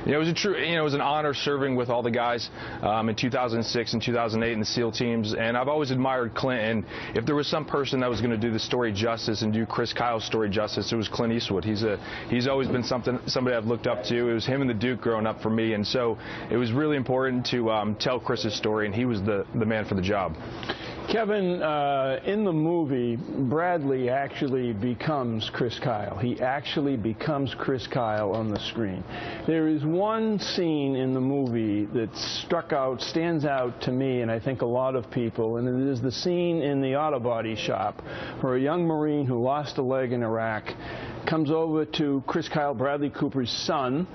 It was it was an honor serving with all the guys in 2006 and 2008 in the SEAL teams, and I've always admired Clint. And if there was some person that was going to do the story justice and do Chris Kyle's story justice, it was Clint Eastwood. He's always been somebody I've looked up to. It was him and the Duke growing up for me, and so it was really important to tell Chris's story, and he was the man for the job. Kevin, in the movie, Bradley actually becomes Chris Kyle. He actually becomes Chris Kyle on the screen. There is one scene in the movie that stands out to me, and I think a lot of people, and it is the scene in the auto body shop where a young Marine who lost a leg in Iraq comes over to Chris Kyle, Bradley Cooper's son,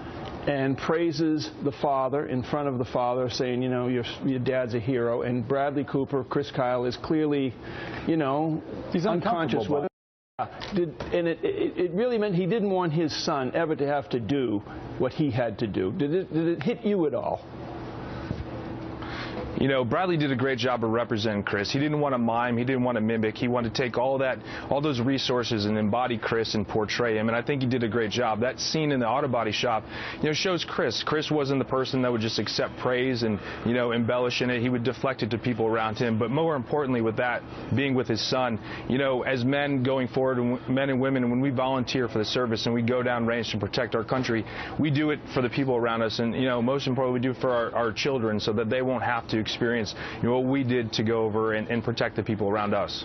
and praises the father in front of the father, saying, you know, your dad's a hero. And Bradley Cooper, Chris Kyle, is clearly, you know, he's unconscious with it. And it really meant he didn't want his son ever to have to do what he had to do. Did it hit you at all? You know, Bradley did a great job of representing Chris. He didn't want to mime. He didn't want to mimic. He wanted to take all those resources and embody Chris and portray him. And I think he did a great job. That scene in the auto body shop, you know, shows Chris. Chris wasn't the person that would just accept praise and, you know, embellish in it. He would deflect it to people around him. But more importantly, with that being with his son, you know, as men going forward, men and women, when we volunteer for the service and we go down range to protect our country, we do it for the people around us. And, you know, most importantly, we do it for our children so that they won't have to experience, you know, what we did to go over and protect the people around us.